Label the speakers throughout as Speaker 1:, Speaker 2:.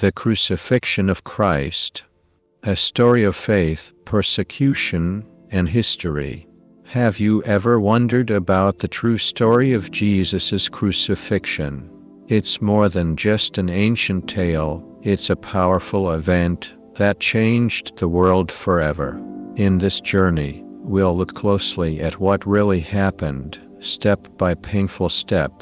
Speaker 1: The Crucifixion of Christ, a story of faith, persecution, and history. Have you ever wondered about the true story of Jesus' crucifixion? It's more than just an ancient tale, it's a powerful event that changed the world forever. In this journey, we'll look closely at what really happened, step by painful step.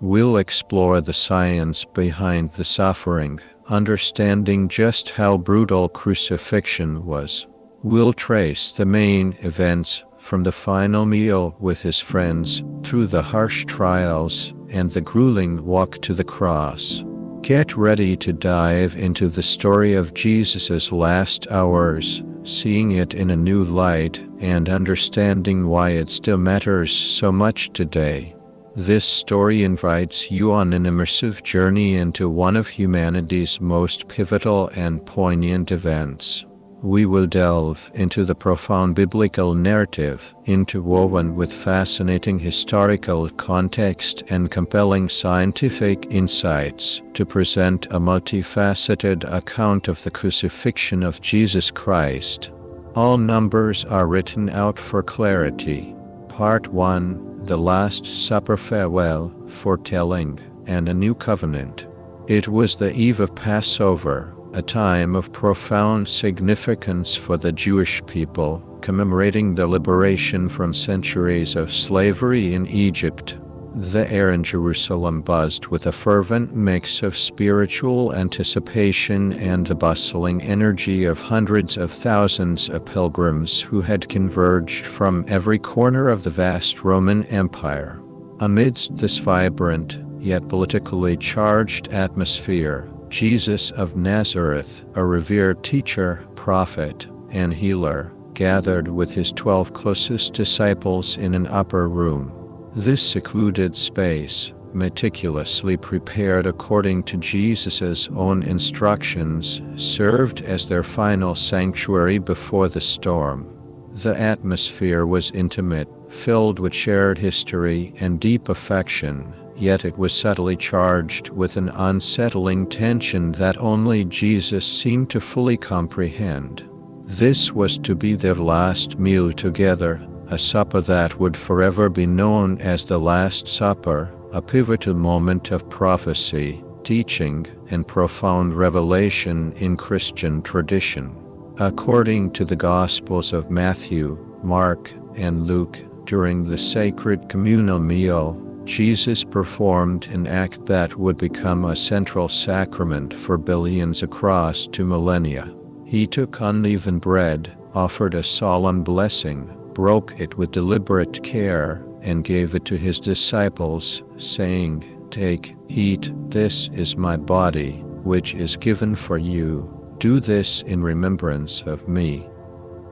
Speaker 1: We'll explore the science behind the suffering, understanding just how brutal crucifixion was. We'll trace the main events from the final meal with his friends, through the harsh trials, and the grueling walk to the cross. Get ready to dive into the story of Jesus' last hours, seeing it in a new light, and understanding why it still matters so much today. This story invites you on an immersive journey into one of humanity's most pivotal and poignant events. We will delve into the profound biblical narrative, interwoven with fascinating historical context and compelling scientific insights, to present a multifaceted account of the crucifixion of Jesus Christ. All numbers are written out for clarity. Part 1. The Last Supper, Farewell, Foretelling, and a New Covenant. It was the eve of Passover, a time of profound significance for the Jewish people, commemorating the liberation from centuries of slavery in Egypt. The air in Jerusalem buzzed with a fervent mix of spiritual anticipation and the bustling energy of hundreds of thousands of pilgrims who had converged from every corner of the vast Roman Empire. Amidst this vibrant, yet politically charged atmosphere, Jesus of Nazareth, a revered teacher, prophet, and healer, gathered with his 12 closest disciples in an upper room. This secluded space, meticulously prepared according to Jesus' own instructions, served as their final sanctuary before the storm. The atmosphere was intimate, filled with shared history and deep affection, yet it was subtly charged with an unsettling tension that only Jesus seemed to fully comprehend. This was to be their last meal together, a supper that would forever be known as the Last Supper, a pivotal moment of prophecy, teaching, and profound revelation in Christian tradition. According to the Gospels of Matthew, Mark, and Luke, during the sacred communal meal, Jesus performed an act that would become a central sacrament for billions across 2 millennia. He took unleavened bread, offered a solemn blessing, broke it with deliberate care, and gave it to his disciples, saying, "Take, eat, this is my body, which is given for you. Do this in remembrance of me."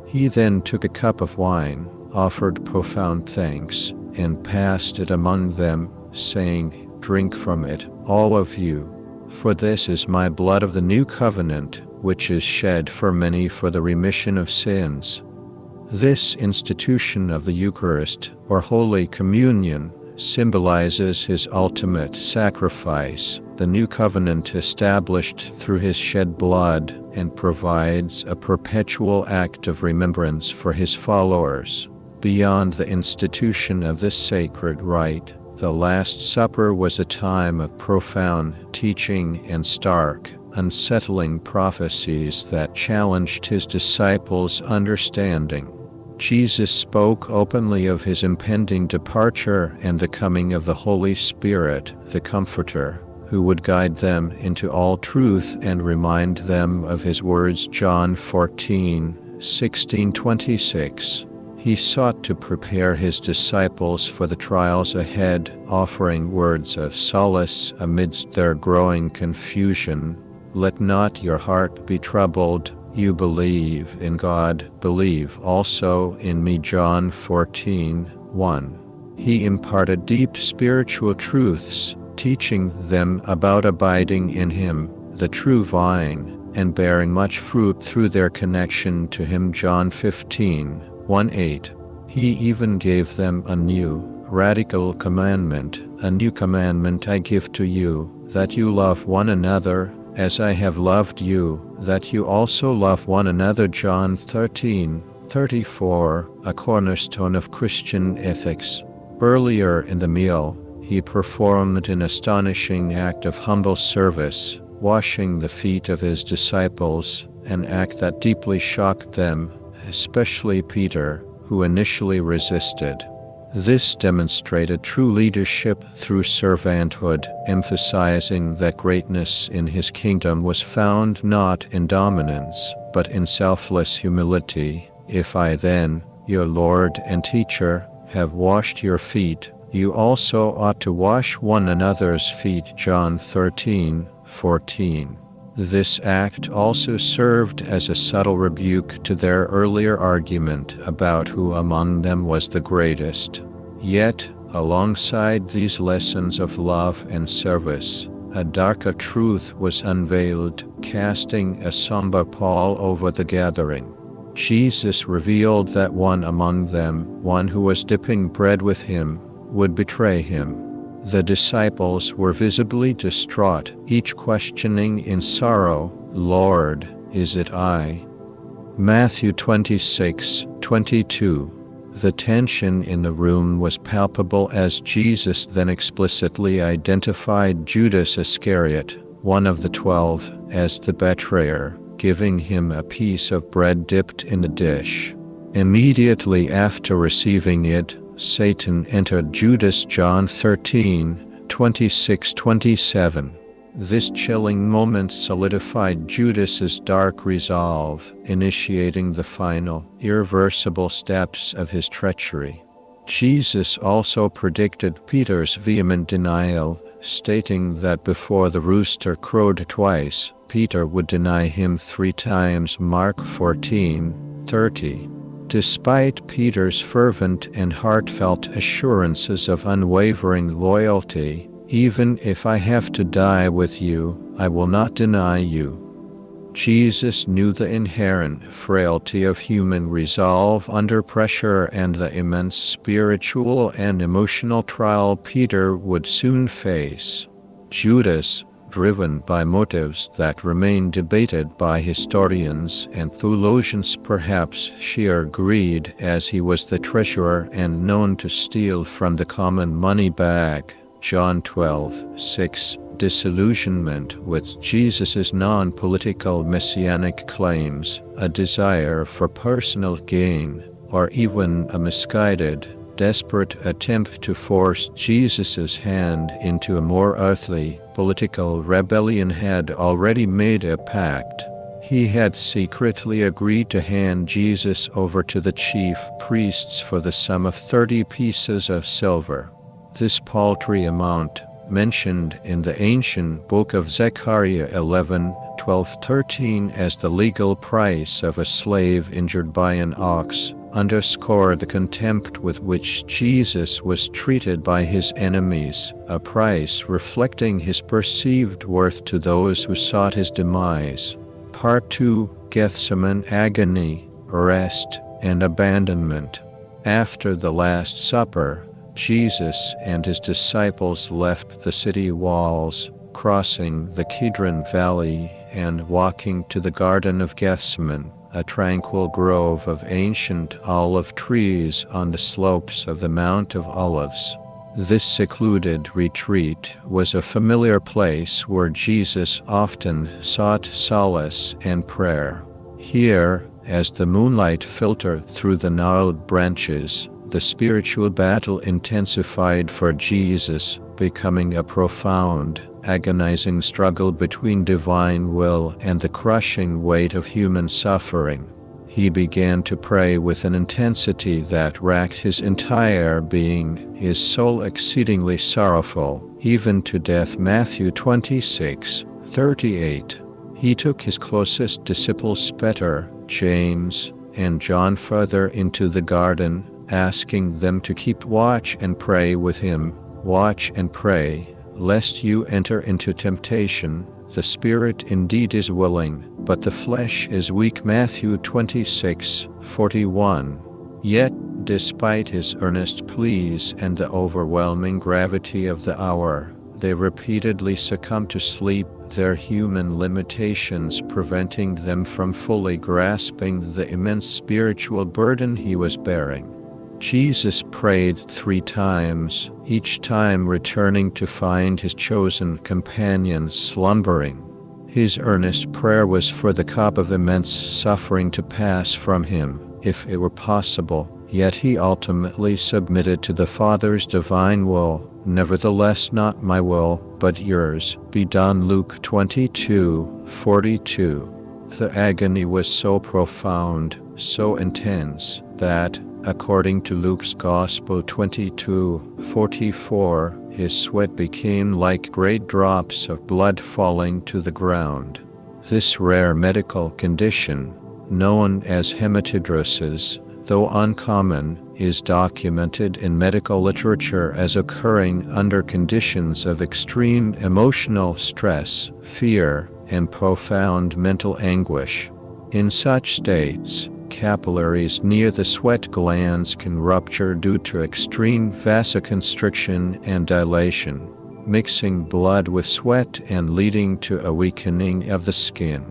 Speaker 1: He then took a cup of wine, offered profound thanks, and passed it among them, saying, "Drink from it, all of you. For this is my blood of the new covenant, which is shed for many for the remission of sins." This institution of the Eucharist, or Holy Communion, symbolizes his ultimate sacrifice, the new covenant established through his shed blood, and provides a perpetual act of remembrance for his followers. Beyond the institution of this sacred rite, the Last Supper was a time of profound teaching and stark, unsettling prophecies that challenged his disciples' understanding. Jesus spoke openly of his impending departure and the coming of the Holy Spirit, the Comforter, who would guide them into all truth and remind them of his words. John 14:16-26. He sought to prepare his disciples for the trials ahead, offering words of solace amidst their growing confusion. "Let not your heart be troubled. You believe in God, believe also in me." John 14:1. He imparted deep spiritual truths, teaching them about abiding in him, the true vine, and bearing much fruit through their connection to him. John 15:1-8. He even gave them a new, radical commandment. "A new commandment I give to you, that you love one another, as I have loved you, that you also love one another. John 13:34, a cornerstone of Christian ethics. Earlier in the meal, he performed an astonishing act of humble service, washing the feet of his disciples, an act that deeply shocked them, especially Peter, who initially resisted. This demonstrated true leadership through servanthood, emphasizing that greatness in his kingdom was found not in dominance, but in selfless humility. If I then, your Lord and teacher, have washed your feet, you also ought to wash one another's feet. John 13:14. This act also served as a subtle rebuke to their earlier argument about who among them was the greatest. Yet, alongside these lessons of love and service, a darker truth was unveiled, casting a somber pall over the gathering. Jesus revealed that one among them, one who was dipping bread with him, would betray him. The disciples were visibly distraught, each questioning in sorrow, "Lord, is it I?" Matthew 26:22. The tension in the room was palpable as Jesus then explicitly identified Judas Iscariot, one of the 12, as the betrayer, giving him a piece of bread dipped in the dish. Immediately after receiving it, Satan entered Judas. John 13:26-27. This chilling moment solidified Judas's dark resolve, initiating the final, irreversible steps of his treachery. Jesus also predicted Peter's vehement denial, stating that before the rooster crowed twice, Peter would deny him 3 times. Mark 14:30. Despite Peter's fervent and heartfelt assurances of unwavering loyalty, "Even if I have to die with you, I will not deny you," Jesus knew the inherent frailty of human resolve under pressure and the immense spiritual and emotional trial Peter would soon face. Judas, driven by motives that remain debated by historians and theologians, perhaps sheer greed, as he was the treasurer and known to steal from the common money bag. John 12:6. Disillusionment with Jesus' non-political messianic claims, a desire for personal gain, or even a misguided, desperate attempt to force Jesus' hand into a more earthly, political rebellion had already made a pact. He had secretly agreed to hand Jesus over to the chief priests for the sum of 30 pieces of silver. This paltry amount, mentioned in the ancient book of Zechariah 11:12-13 as the legal price of a slave injured by an ox, underscored the contempt with which Jesus was treated by his enemies, a price reflecting his perceived worth to those who sought his demise. Part 2: Gethsemane agony, arrest, and abandonment. After the Last Supper, Jesus and his disciples left the city walls, crossing the Kidron Valley and walking to the Garden of Gethsemane, a tranquil grove of ancient olive trees on the slopes of the Mount of Olives. This secluded retreat was a familiar place where Jesus often sought solace and prayer. Here, as the moonlight filtered through the gnarled branches, the spiritual battle intensified for Jesus, becoming a profound, agonizing struggle between divine will and the crushing weight of human suffering. He began to pray with an intensity that racked his entire being, his soul exceedingly sorrowful, even to death. Matthew 26:38. He took his closest disciples, Peter, James, and John, further into the garden, asking them to keep watch and pray with him. "Watch and pray, lest you enter into temptation. The spirit indeed is willing, but the flesh is weak." Matthew 26:41. Yet, despite his earnest pleas and the overwhelming gravity of the hour, They repeatedly succumbed to sleep, their human limitations preventing them from fully grasping the immense spiritual burden he was bearing. Jesus prayed 3 times, each time returning to find his chosen companions slumbering. His earnest prayer was for the cup of immense suffering to pass from him, if it were possible, yet he ultimately submitted to the Father's divine will. Nevertheless, not my will, but yours, be done. Luke 22:42. The agony was so profound, so intense, that, according to Luke's Gospel 22:44, his sweat became like great drops of blood falling to the ground. This rare medical condition, known as hematidrosis, though uncommon, is documented in medical literature as occurring under conditions of extreme emotional stress, fear, and profound mental anguish. In such states, capillaries near the sweat glands can rupture due to extreme vasoconstriction and dilation, mixing blood with sweat and leading to a weakening of the skin.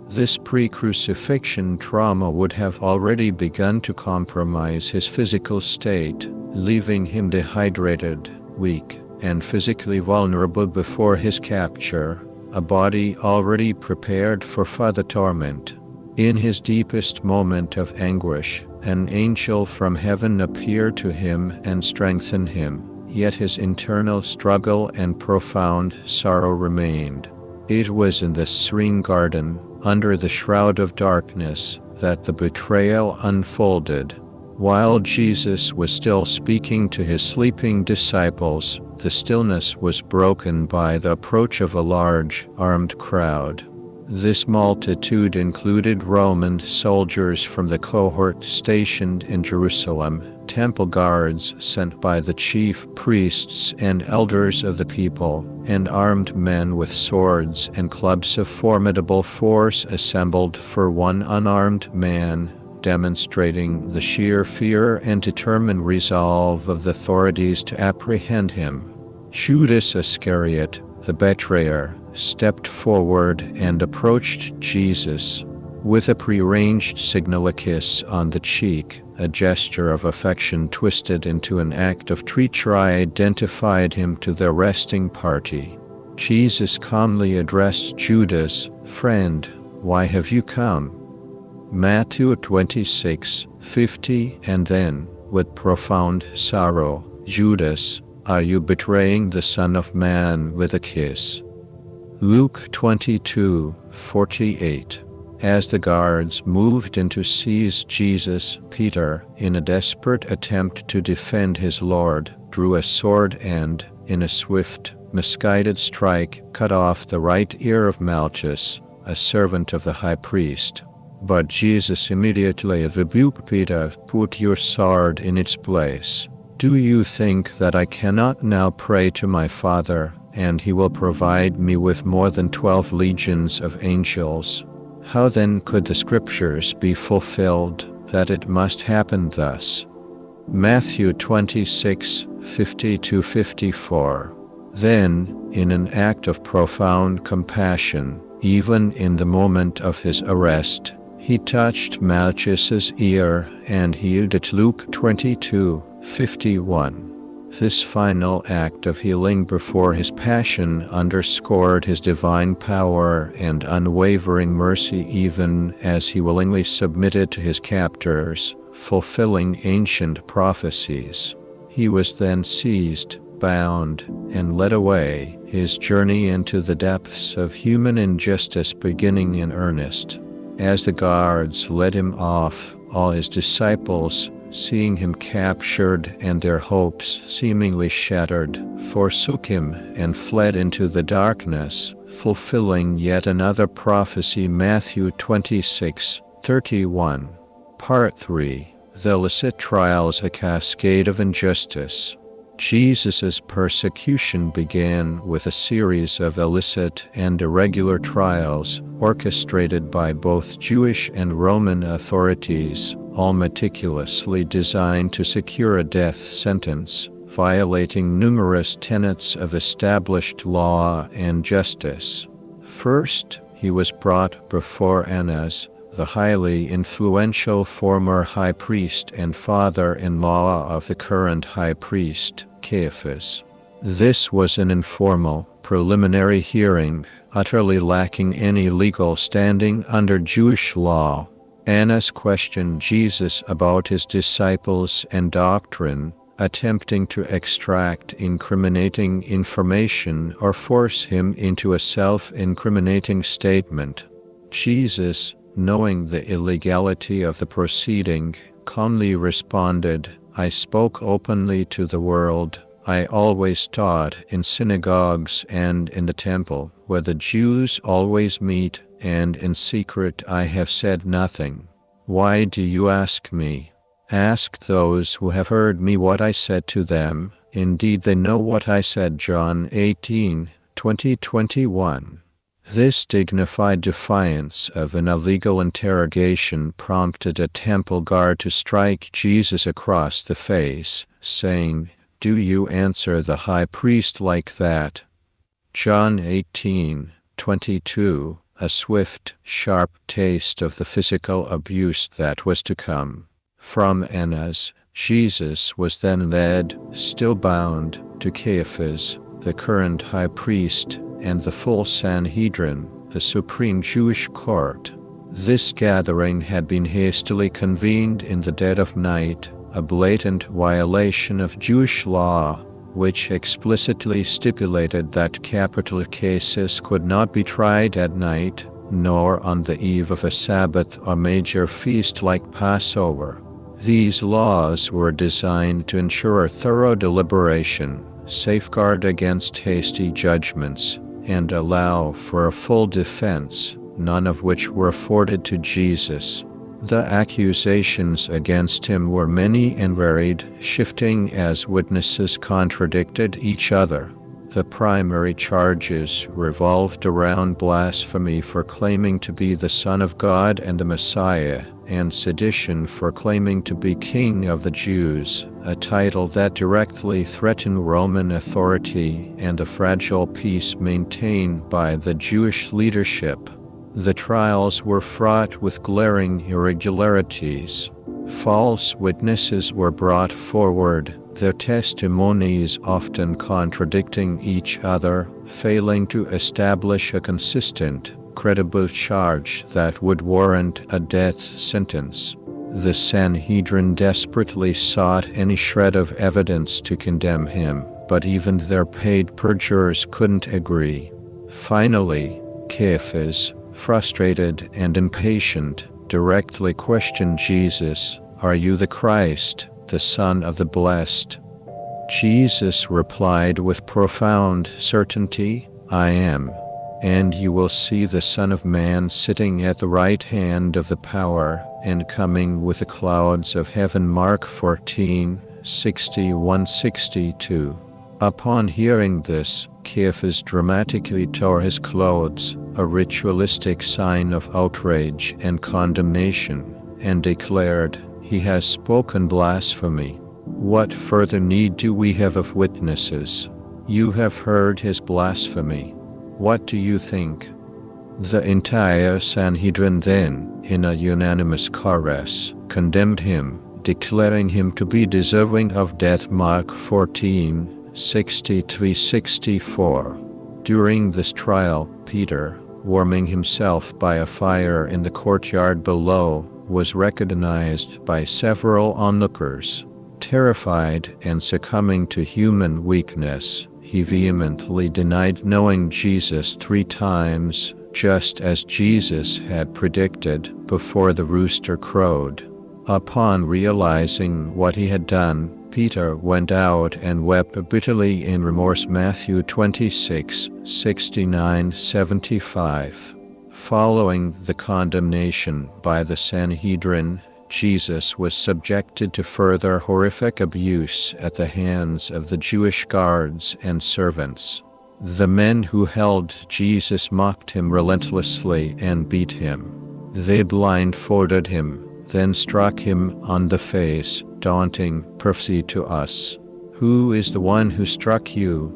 Speaker 1: This pre-crucifixion trauma would have already begun to compromise his physical state, leaving him dehydrated, weak, and physically vulnerable before his capture, a body already prepared for further torment. In his deepest moment of anguish, an angel from heaven appeared to him and strengthened him, yet his internal struggle and profound sorrow remained. It was in the serene garden, under the shroud of darkness, that the betrayal unfolded. While Jesus was still speaking to his sleeping disciples, the stillness was broken by the approach of a large, armed crowd. This multitude included Roman soldiers from the cohort stationed in Jerusalem, temple guards sent by the chief priests and elders of the people, and armed men with swords and clubs of formidable force assembled for one unarmed man, demonstrating the sheer fear and determined resolve of the authorities to apprehend him. Judas Iscariot, the betrayer, stepped forward and approached Jesus. With a prearranged signal, a kiss on the cheek, a gesture of affection twisted into an act of treachery, identified him to the arresting party. Jesus calmly addressed Judas, "Friend, why have you come?" Matthew 26:50. And then, with profound sorrow, "Judas, are you betraying the Son of Man with a kiss?" Luke 22:48. As the guards moved in to seize Jesus, Peter, in a desperate attempt to defend his Lord, drew a sword and, in a swift, misguided strike, cut off the right ear of Malchus, a servant of the high priest. But Jesus immediately rebuked Peter, "Put your sword in its place. Do you think that I cannot now pray to my Father, and he will provide me with more than 12 legions of angels? How then could the scriptures be fulfilled, that it must happen thus?" Matthew 26:50-54. Then, in an act of profound compassion, even in the moment of his arrest, he touched Malchus's ear and healed it. Luke 22:51. This final act of healing before his passion underscored his divine power and unwavering mercy, even as he willingly submitted to his captors, fulfilling ancient prophecies. He was then seized, bound, and led away, his journey into the depths of human injustice beginning in earnest. As the guards led him off, all his disciples, seeing him captured and their hopes seemingly shattered, forsook him and fled into the darkness, fulfilling yet another prophecy. Matthew 26:31. Part 3. The illicit trials, a cascade of injustice. Jesus' persecution began with a series of illicit and irregular trials, orchestrated by both Jewish and Roman authorities, all meticulously designed to secure a death sentence. violating numerous tenets of established law and justice. First, he was brought before Annas, the highly influential former high priest and father-in-law of the current high priest, Caiaphas. This was an informal, preliminary hearing, utterly lacking any legal standing under Jewish law. Annas questioned Jesus about his disciples and doctrine, attempting to extract incriminating information or force him into a self-incriminating statement. Jesus, knowing the illegality of the proceeding, calmly responded, "I spoke openly to the world. I always taught in synagogues and in the temple, where the Jews always meet, and in secret I have said nothing. Why do you ask me? Ask those who have heard me what I said to them. Indeed they know what I said." John 18:20-21. This dignified defiance of an illegal interrogation prompted a temple guard to strike Jesus across the face, saying, "Do you answer the high priest like that?" John 18:22, a swift, sharp taste of the physical abuse that was to come. From Annas, Jesus was then led, still bound, to Caiaphas, the current high priest, and the full Sanhedrin, the supreme Jewish court. This gathering had been hastily convened in the dead of night, a blatant violation of Jewish law, which explicitly stipulated that capital cases could not be tried at night, nor on the eve of a Sabbath or major feast like Passover. These laws were designed to ensure thorough deliberation, safeguard against hasty judgments, and allow for a full defense, none of which were afforded to Jesus. The accusations against him were many and varied, shifting as witnesses contradicted each other. The primary charges revolved around blasphemy for claiming to be the Son of God and the Messiah, and sedition for claiming to be King of the Jews, a title that directly threatened Roman authority and the fragile peace maintained by the Jewish leadership. The trials were fraught with glaring irregularities. False witnesses were brought forward, their testimonies often contradicting each other, failing to establish a consistent, credible charge that would warrant a death sentence. The Sanhedrin desperately sought any shred of evidence to condemn him, but even their paid perjurers couldn't agree. Finally, Caiaphas, frustrated and impatient, directly questioned Jesus, "Are you the Christ, the Son of the Blessed?" Jesus replied with profound certainty, "I am. And you will see the Son of Man sitting at the right hand of the power, and coming with the clouds of heaven." Mark 14:61-62. Upon hearing this, Caiaphas dramatically tore his clothes, a ritualistic sign of outrage and condemnation, and declared, "He has spoken blasphemy. What further need do we have of witnesses? You have heard his blasphemy. What do you think?" The entire Sanhedrin then, in a unanimous chorus, condemned him, declaring him to be deserving of death. Mark 14:63-64. During this trial, Peter, warming himself by a fire in the courtyard below, was recognized by several onlookers. Terrified and succumbing to human weakness, he vehemently denied knowing Jesus 3 times, just as Jesus had predicted before the rooster crowed. Upon realizing what he had done, Peter went out and wept bitterly in remorse. Matthew 26:69-75. Following the condemnation by the Sanhedrin, Jesus was subjected to further horrific abuse at the hands of the Jewish guards and servants. The men who held Jesus mocked him relentlessly and beat him. They blindfolded him, then struck him on the face, daunting prophecy to us. Who is the one who struck you?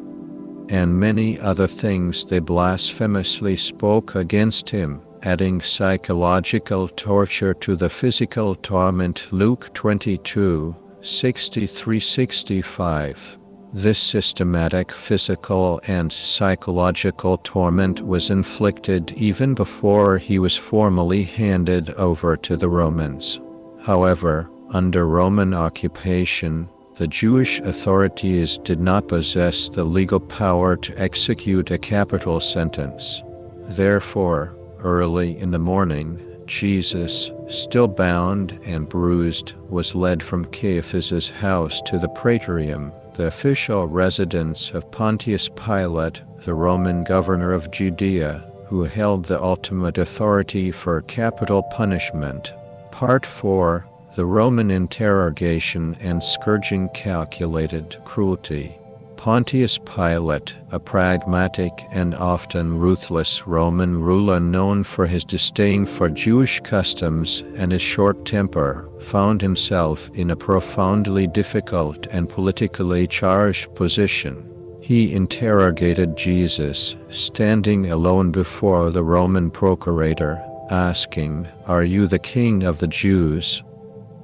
Speaker 1: And many other things they blasphemously spoke against him, adding psychological torture to the physical torment. Luke 22, 63-65. This systematic physical and psychological torment was inflicted even before he was formally handed over to the Romans. However, under Roman occupation, the Jewish authorities did not possess the legal power to execute a capital sentence. Therefore, early in the morning, Jesus, still bound and bruised, was led from Caiaphas's house to the Praetorium, the official residence of Pontius Pilate, the Roman governor of Judea, who held the ultimate authority for capital punishment. Part 4. The Roman interrogation and scourging. Calculated cruelty. Pontius Pilate, a pragmatic and often ruthless Roman ruler known for his disdain for Jewish customs and his short temper, found himself in a profoundly difficult and politically charged position. He interrogated Jesus, standing alone before the Roman procurator, asking, "Are you the king of the Jews?"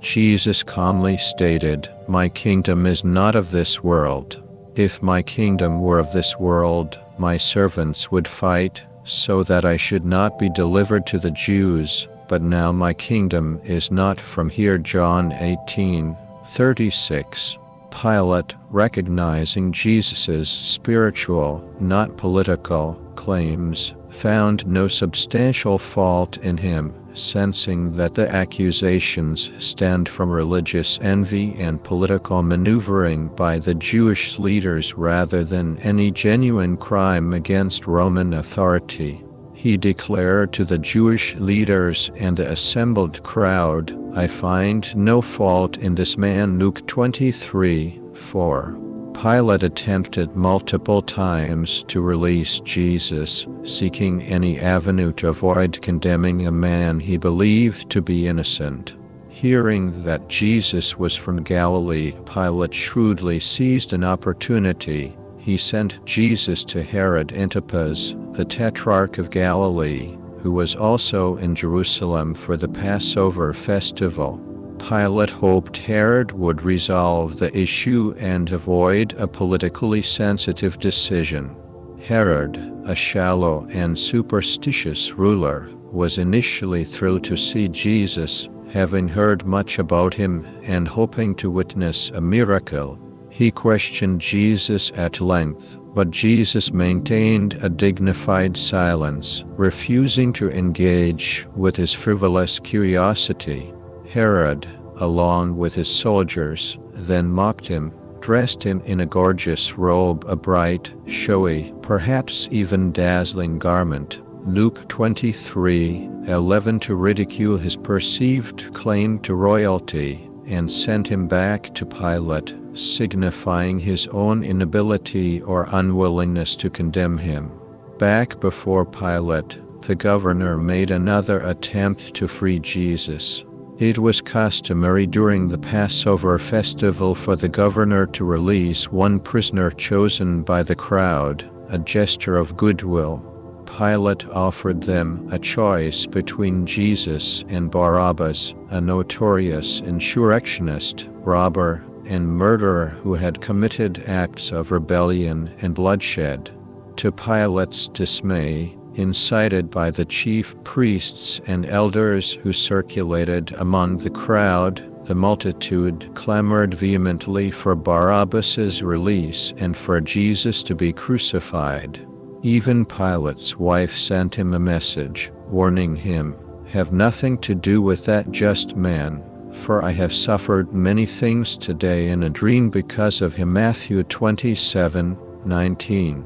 Speaker 1: Jesus calmly stated, "My kingdom is not of this world. If my kingdom were of this world, my servants would fight, so that I should not be delivered to the Jews, but now my kingdom is not from here." John 18:36. Pilate, recognizing Jesus' spiritual, not political, claims, found no substantial fault in him, sensing that the accusations stemmed from religious envy and political maneuvering by the Jewish leaders rather than any genuine crime against Roman authority. He declared to the Jewish leaders and the assembled crowd, "I find no fault in this man." Luke 23:4. Pilate attempted multiple times to release Jesus, seeking any avenue to avoid condemning a man he believed to be innocent. Hearing that Jesus was from Galilee, Pilate shrewdly seized an opportunity. He sent Jesus to Herod Antipas, the Tetrarch of Galilee, who was also in Jerusalem for the Passover festival. Pilate hoped Herod would resolve the issue and avoid a politically sensitive decision. Herod, a shallow and superstitious ruler, was initially thrilled to see Jesus, having heard much about him and hoping to witness a miracle. He questioned Jesus at length, but Jesus maintained a dignified silence, refusing to engage with his frivolous curiosity. Herod, along with his soldiers, then mocked him, dressed him in a gorgeous robe, a bright, showy, perhaps even dazzling garment. Luke 23:11, to ridicule his perceived claim to royalty, and sent him back to Pilate, signifying his own inability or unwillingness to condemn him. Back before Pilate, the governor made another attempt to free Jesus. It was customary during the Passover festival for the governor to release one prisoner chosen by the crowd, a gesture of goodwill. Pilate offered them a choice between Jesus and Barabbas, a notorious insurrectionist, robber, and murderer who had committed acts of rebellion and bloodshed. To Pilate's dismay, incited by the chief priests and elders who circulated among the crowd, the multitude clamored vehemently for Barabbas's release and for Jesus to be crucified. Even Pilate's wife sent him a message, warning him, "Have nothing to do with that just man, for I have suffered many things today in a dream because of him." Matthew 27:19.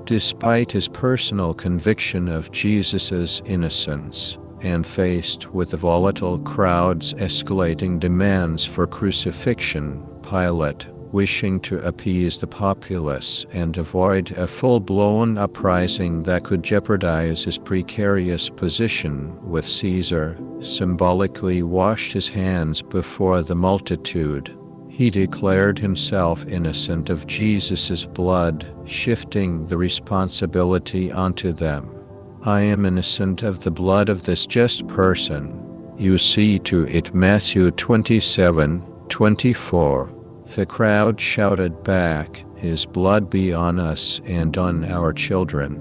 Speaker 1: Despite his personal conviction of Jesus' innocence, and faced with the volatile crowd's escalating demands for crucifixion, Pilate, wishing to appease the populace and avoid a full-blown uprising that could jeopardize his precarious position with Caesar, symbolically washed his hands before the multitude. He declared himself innocent of Jesus' blood, shifting the responsibility onto them. "I am innocent of the blood of this just person. You see to it." Matthew 27:24. The crowd shouted back, "His blood be on us and on our children."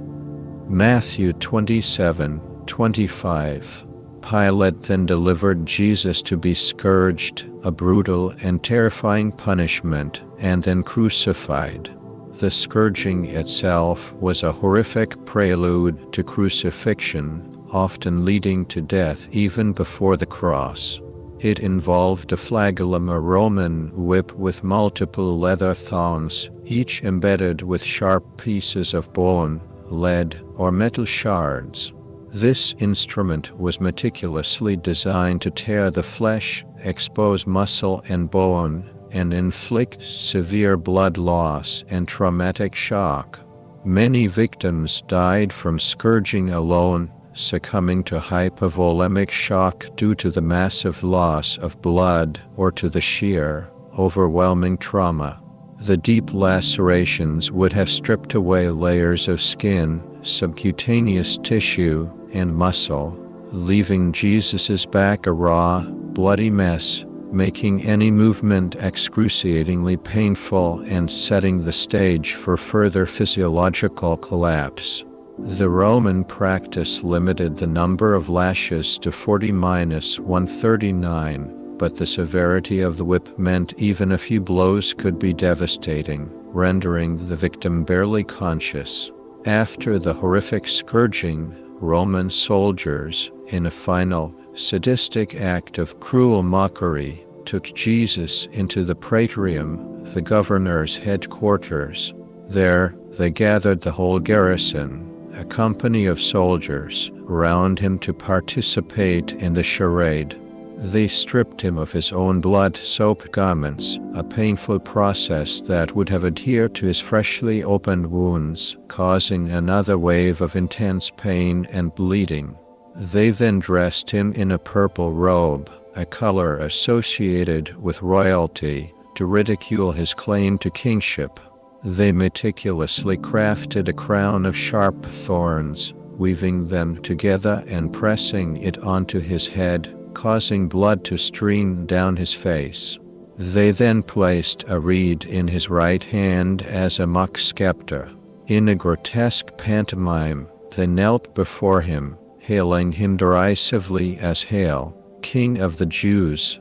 Speaker 1: Matthew 27:25. Pilate then delivered Jesus to be scourged, a brutal and terrifying punishment, and then crucified. The scourging itself was a horrific prelude to crucifixion, often leading to death even before the cross. It involved a flagellum, a Roman whip with multiple leather thongs, each embedded with sharp pieces of bone, lead, or metal shards. This instrument was meticulously designed to tear the flesh, expose muscle and bone, and inflict severe blood loss and traumatic shock. Many victims died from scourging alone, succumbing to hypovolemic shock due to the massive loss of blood or to the sheer, overwhelming trauma. The deep lacerations would have stripped away layers of skin, subcutaneous tissue, and muscle, leaving Jesus' back a raw, bloody mess, making any movement excruciatingly painful and setting the stage for further physiological collapse. The Roman practice limited the number of lashes to 40-139, but the severity of the whip meant even a few blows could be devastating, rendering the victim barely conscious. After the horrific scourging, Roman soldiers, in a final, sadistic act of cruel mockery, took Jesus into the praetorium, the governor's headquarters. There, they gathered the whole garrison, a company of soldiers, around him to participate in the charade. They stripped him of his own blood-soaked garments, a painful process that would have adhered to his freshly opened wounds, causing another wave of intense pain and bleeding. They then dressed him in a purple robe, a color associated with royalty, to ridicule his claim to kingship. They meticulously crafted a crown of sharp thorns, weaving them together and pressing it onto his head, causing blood to stream down his face. They then placed a reed in his right hand as a mock scepter. In a grotesque pantomime, they knelt before him, hailing him derisively as "Hail, King of the Jews."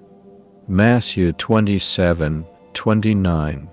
Speaker 1: Matthew 27:29.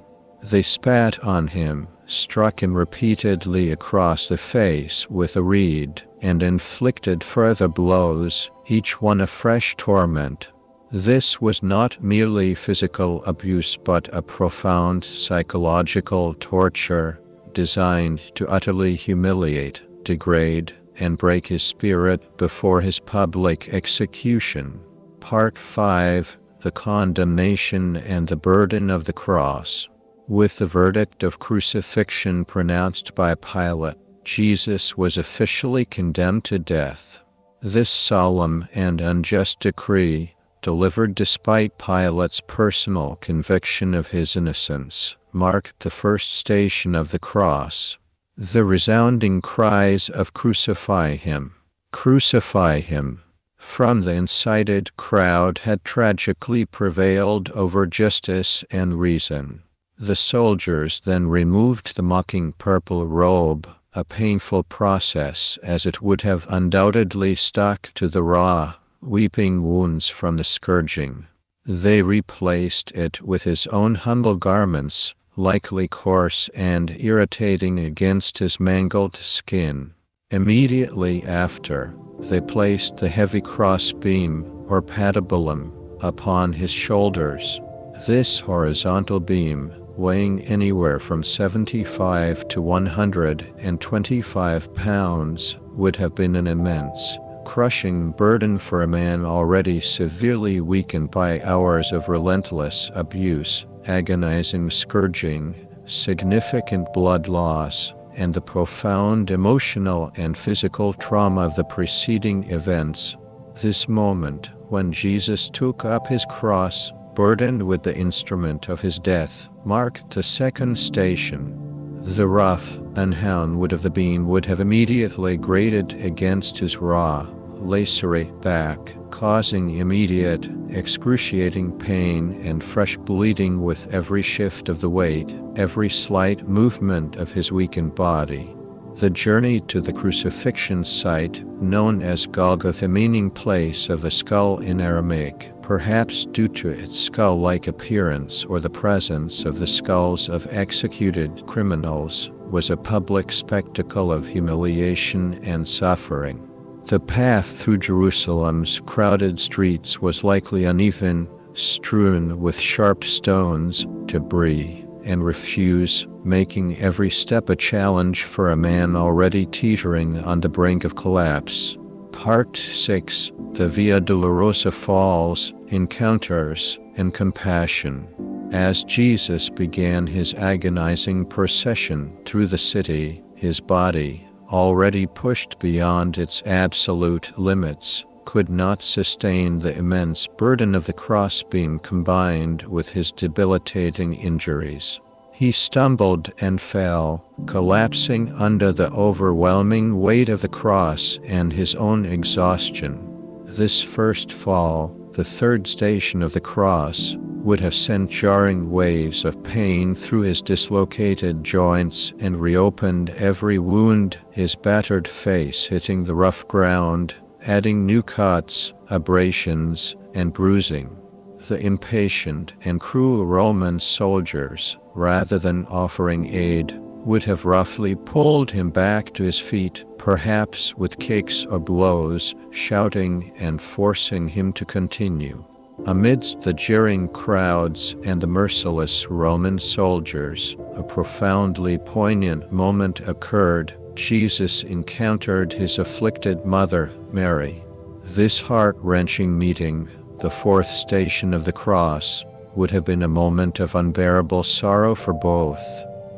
Speaker 1: They spat on him, struck him repeatedly across the face with a reed, and inflicted further blows, each one a fresh torment. This was not merely physical abuse but a profound psychological torture, designed to utterly humiliate, degrade, and break his spirit before his public execution. Part 5: The Condemnation and the Burden of the Cross. With the verdict of crucifixion pronounced by Pilate, Jesus was officially condemned to death. This solemn and unjust decree, delivered despite Pilate's personal conviction of his innocence, marked the first station of the cross. The resounding cries of "Crucify him! Crucify him!" from the incited crowd had tragically prevailed over justice and reason. The soldiers then removed the mocking purple robe, a painful process as it would have undoubtedly stuck to the raw, weeping wounds from the scourging. They replaced it with his own humble garments, likely coarse and irritating against his mangled skin. Immediately after, they placed the heavy crossbeam, or patibulum, upon his shoulders. This horizontal beam, weighing anywhere from 75 to 125 pounds, would have been an immense, crushing burden for a man already severely weakened by hours of relentless abuse, agonizing scourging, significant blood loss, and the profound emotional and physical trauma of the preceding events. This moment, when Jesus took up his cross, burdened with the instrument of his death, marked the second station. The rough unhewn wood of the beam would have immediately grated against his raw, lacerate back, causing immediate, excruciating pain and fresh bleeding with every shift of the weight, every slight movement of his weakened body. The journey to the crucifixion site, known as Golgotha, meaning place of the skull in Aramaic, perhaps due to its skull-like appearance or the presence of the skulls of executed criminals, was a public spectacle of humiliation and suffering. The path through Jerusalem's crowded streets was likely uneven, strewn with sharp stones, debris, and refuse, making every step a challenge for a man already teetering on the brink of collapse. Part 6. The Via Dolorosa Falls, Encounters, and Compassion. As Jesus began his agonizing procession through the city, his body, already pushed beyond its absolute limits, could not sustain the immense burden of the crossbeam combined with his debilitating injuries. He stumbled and fell, collapsing under the overwhelming weight of the cross and his own exhaustion. This first fall, the third station of the cross, would have sent jarring waves of pain through his dislocated joints and reopened every wound, his battered face hitting the rough ground, adding new cuts, abrasions, and bruising. The impatient and cruel Roman soldiers, rather than offering aid, would have roughly pulled him back to his feet, perhaps with kicks or blows, shouting and forcing him to continue. Amidst the jeering crowds and the merciless Roman soldiers, a profoundly poignant moment occurred. Jesus encountered his afflicted mother, Mary. This heart-wrenching meeting, the fourth station of the cross, would have been a moment of unbearable sorrow for both.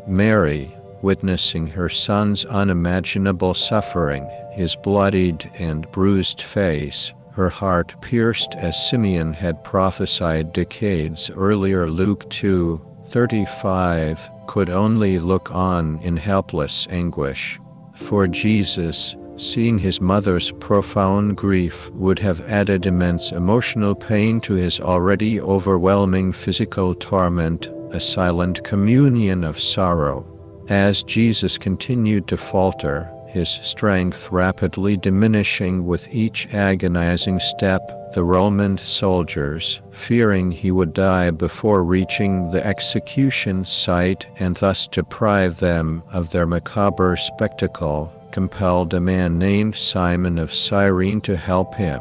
Speaker 1: Mary, witnessing her son's unimaginable suffering, his bloodied and bruised face, her heart pierced as Simeon had prophesied decades earlier, Luke 2:35, could only look on in helpless anguish. For Jesus, seeing his mother's profound grief would have added immense emotional pain to his already overwhelming physical torment, a silent communion of sorrow. As Jesus continued to falter, his strength rapidly diminishing with each agonizing step, the Roman soldiers, fearing he would die before reaching the execution site and thus deprive them of their macabre spectacle, compelled a man named Simon of Cyrene to help him.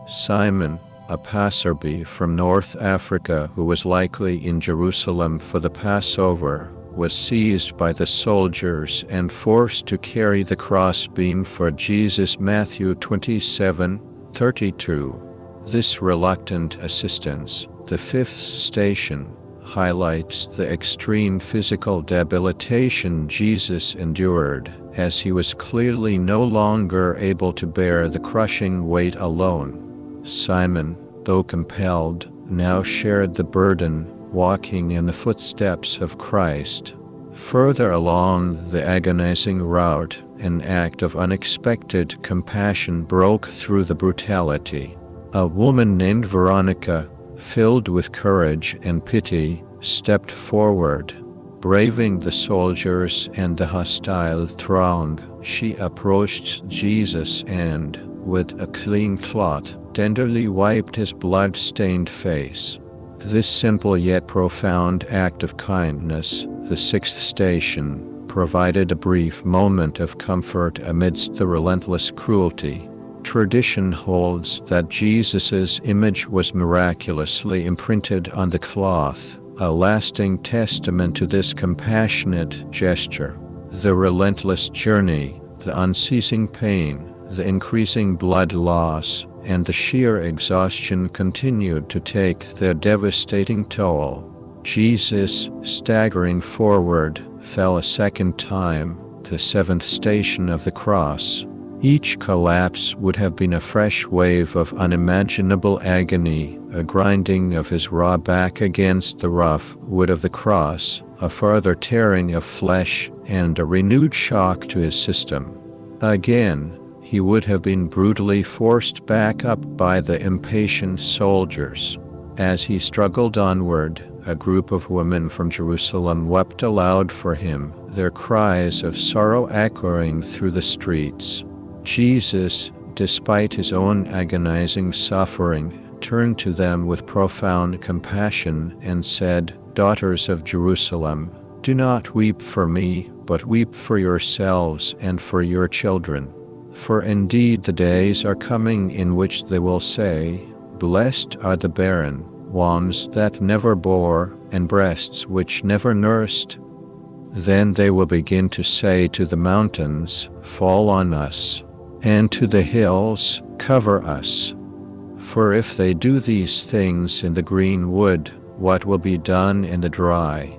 Speaker 1: Simon, a passerby from North Africa who was likely in Jerusalem for the Passover, was seized by the soldiers and forced to carry the crossbeam for Jesus. Matthew 27:32. This reluctant assistance, the fifth station, highlights the extreme physical debilitation Jesus endured, as he was clearly no longer able to bear the crushing weight alone. Simon, though compelled, now shared the burden, walking in the footsteps of Christ. Further along the agonizing route, an act of unexpected compassion broke through the brutality. A woman named Veronica, filled with courage and pity, stepped forward. Braving the soldiers and the hostile throng, she approached Jesus and, with a clean cloth, tenderly wiped his blood-stained face. This simple yet profound act of kindness, the sixth station, provided a brief moment of comfort amidst the relentless cruelty. Tradition holds that Jesus' image was miraculously imprinted on the cloth, a lasting testament to this compassionate gesture. The relentless journey, the unceasing pain, the increasing blood loss, and the sheer exhaustion continued to take their devastating toll. Jesus, staggering forward, fell a second time, the seventh station of the cross. Each collapse would have been a fresh wave of unimaginable agony, a grinding of his raw back against the rough wood of the cross, a further tearing of flesh, and a renewed shock to his system. Again, he would have been brutally forced back up by the impatient soldiers. As he struggled onward, a group of women from Jerusalem wept aloud for him, their cries of sorrow echoing through the streets. Jesus, despite his own agonizing suffering, turned to them with profound compassion and said, "Daughters of Jerusalem, do not weep for me, but weep for yourselves and for your children. For indeed the days are coming in which they will say, 'Blessed are the barren, wombs that never bore, and breasts which never nursed.' Then they will begin to say to the mountains, 'Fall on us,' and to the hills, 'Cover us.' For if they do these things in the green wood, what will be done in the dry?"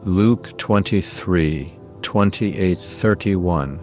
Speaker 1: Luke 23:28-31.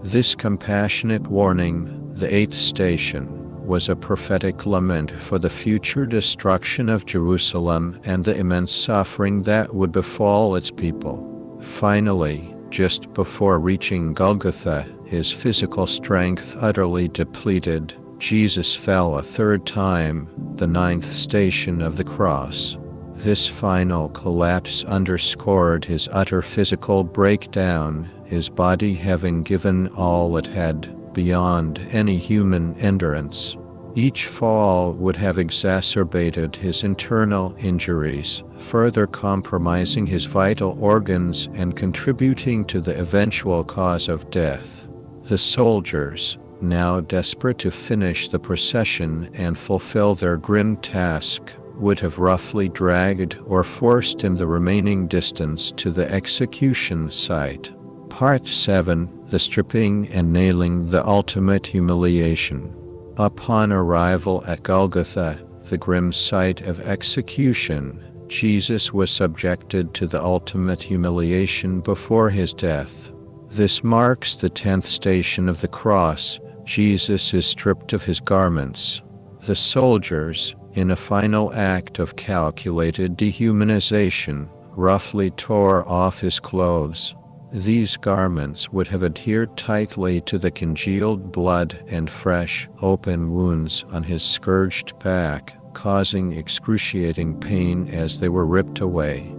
Speaker 1: This compassionate warning, the eighth station, was a prophetic lament for the future destruction of Jerusalem and the immense suffering that would befall its people. Finally, just before reaching Golgotha, his physical strength utterly depleted, Jesus fell a third time, the ninth station of the cross. This final collapse underscored his utter physical breakdown, his body having given all it had, beyond any human endurance. Each fall would have exacerbated his internal injuries, further compromising his vital organs and contributing to the eventual cause of death. The soldiers, now desperate to finish the procession and fulfill their grim task, would have roughly dragged or forced him the remaining distance to the execution site. Part 7. The stripping and nailing, the ultimate humiliation. Upon arrival at Golgotha, the grim site of execution, Jesus was subjected to the ultimate humiliation before his death. This marks the 10th station of the cross. Jesus is stripped of his garments. The soldiers, in a final act of calculated dehumanization, roughly tore off his clothes. These garments would have adhered tightly to the congealed blood and fresh, open wounds on his scourged back, causing excruciating pain as they were ripped away.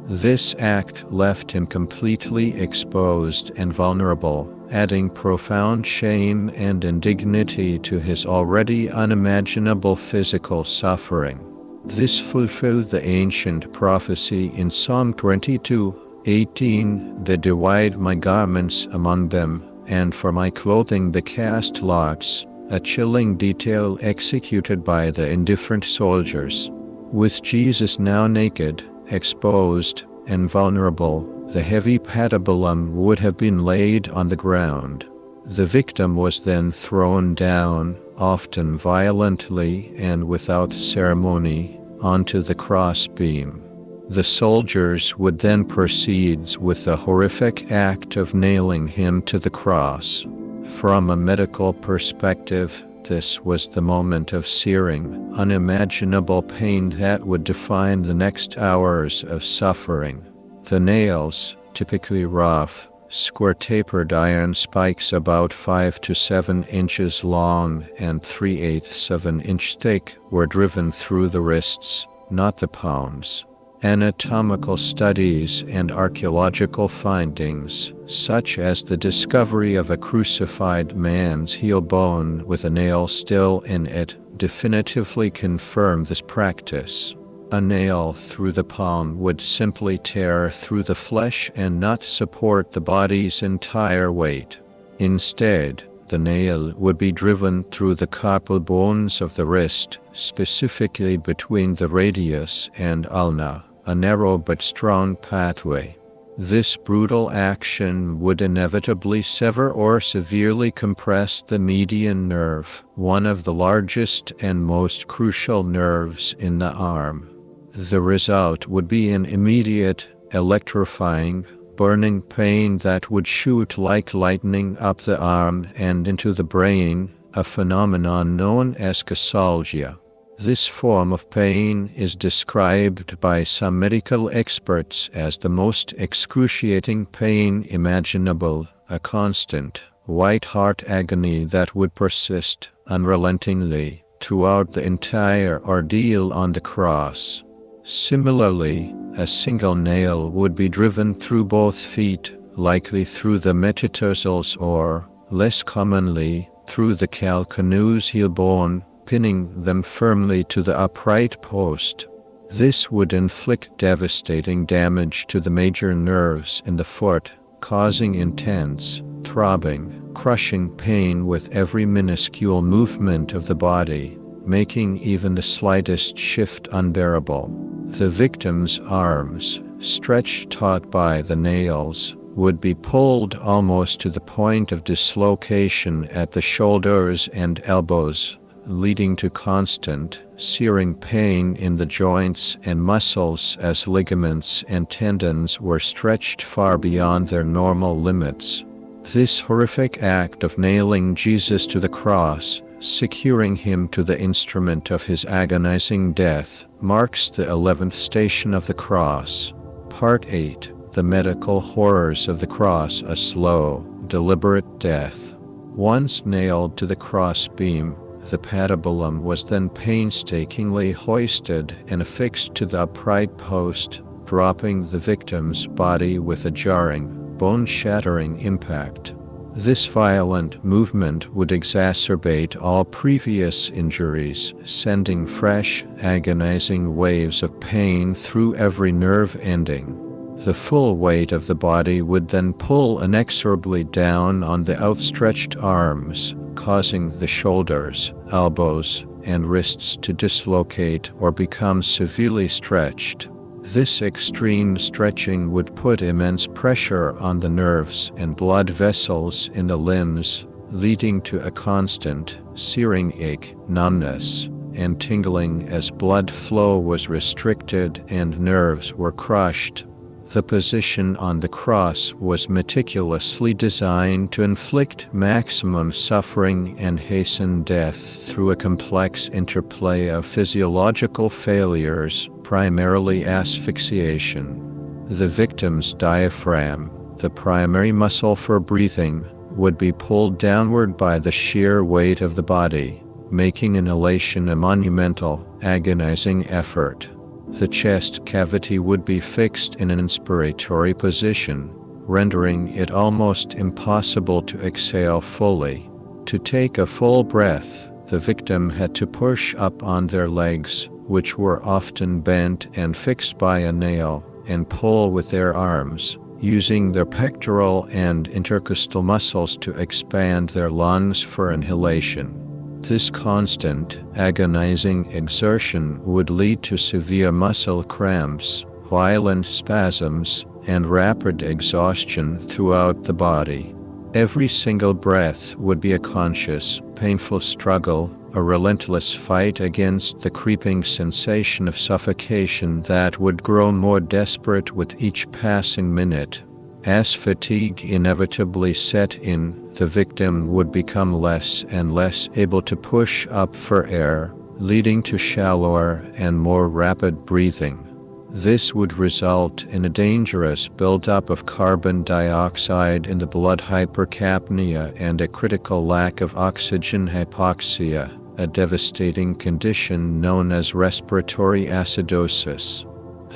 Speaker 1: This act left him completely exposed and vulnerable, adding profound shame and indignity to his already unimaginable physical suffering. This fulfilled the ancient prophecy in Psalm 22:18, "They divide my garments among them, and for my clothing they cast lots," a chilling detail executed by the indifferent soldiers. With Jesus now naked, exposed, and vulnerable, the heavy patibulum would have been laid on the ground. The victim was then thrown down, often violently and without ceremony, onto the crossbeam. The soldiers would then proceed with the horrific act of nailing him to the cross. From a medical perspective, this was the moment of searing, unimaginable pain that would define the next hours of suffering. The nails, typically rough, square-tapered iron spikes about 5 to 7 inches long and 3/8 of an inch thick, were driven through the wrists, not the palms. Anatomical studies and archaeological findings, such as the discovery of a crucified man's heel bone with a nail still in it, definitively confirm this practice. A nail through the palm would simply tear through the flesh and not support the body's entire weight. Instead, the nail would be driven through the carpal bones of the wrist, specifically between the radius and ulna, a narrow but strong pathway. This brutal action would inevitably sever or severely compress the median nerve, one of the largest and most crucial nerves in the arm. The result would be an immediate, electrifying, burning pain that would shoot like lightning up the arm and into the brain, a phenomenon known as gassalgia. This form of pain is described by some medical experts as the most excruciating pain imaginable, a constant, white-hot agony that would persist unrelentingly throughout the entire ordeal on the cross. Similarly, a single nail would be driven through both feet, likely through the metatarsals or, less commonly, through the calcaneus heel bone, pinning them firmly to the upright post. This would inflict devastating damage to the major nerves in the foot, causing intense, throbbing, crushing pain with every minuscule movement of the body, making even the slightest shift unbearable. The victim's arms, stretched taut by the nails, would be pulled almost to the point of dislocation at the shoulders and elbows, leading to constant, searing pain in the joints and muscles as ligaments and tendons were stretched far beyond their normal limits. This horrific act of nailing Jesus to the cross, securing him to the instrument of his agonizing death, marks the 11th station of the cross. Part 8. The medical horrors of the cross: a slow, deliberate death. Once nailed to the crossbeam, the patibulum was then painstakingly hoisted and affixed to the upright post, dropping the victim's body with a jarring, bone-shattering impact. This violent movement would exacerbate all previous injuries, sending fresh, agonizing waves of pain through every nerve ending. The full weight of the body would then pull inexorably down on the outstretched arms, causing the shoulders, elbows, and wrists to dislocate or become severely stretched. This extreme stretching would put immense pressure on the nerves and blood vessels in the limbs, leading to a constant, searing ache, numbness, and tingling as blood flow was restricted and nerves were crushed. The position on the cross was meticulously designed to inflict maximum suffering and hasten death through a complex interplay of physiological failures, primarily asphyxiation. The victim's diaphragm, the primary muscle for breathing, would be pulled downward by the sheer weight of the body, making inhalation a monumental, agonizing effort. The chest cavity would be fixed in an inspiratory position, rendering it almost impossible to exhale fully. To take a full breath, the victim had to push up on their legs, which were often bent and fixed by a nail, and pull with their arms, using their pectoral and intercostal muscles to expand their lungs for inhalation. This constant, agonizing exertion would lead to severe muscle cramps, violent spasms, and rapid exhaustion throughout the body. Every single breath would be a conscious, painful struggle, a relentless fight against the creeping sensation of suffocation that would grow more desperate with each passing minute. As fatigue inevitably set in, the victim would become less and less able to push up for air, leading to shallower and more rapid breathing. This would result in a dangerous buildup of carbon dioxide in the blood, hypercapnia, and a critical lack of oxygen, hypoxia, a devastating condition known as respiratory acidosis.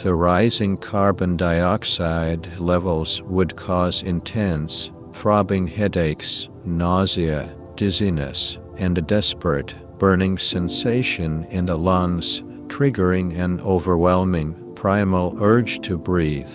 Speaker 1: The rising carbon dioxide levels would cause intense, throbbing headaches, nausea, dizziness, and a desperate, burning sensation in the lungs, triggering an overwhelming, primal urge to breathe.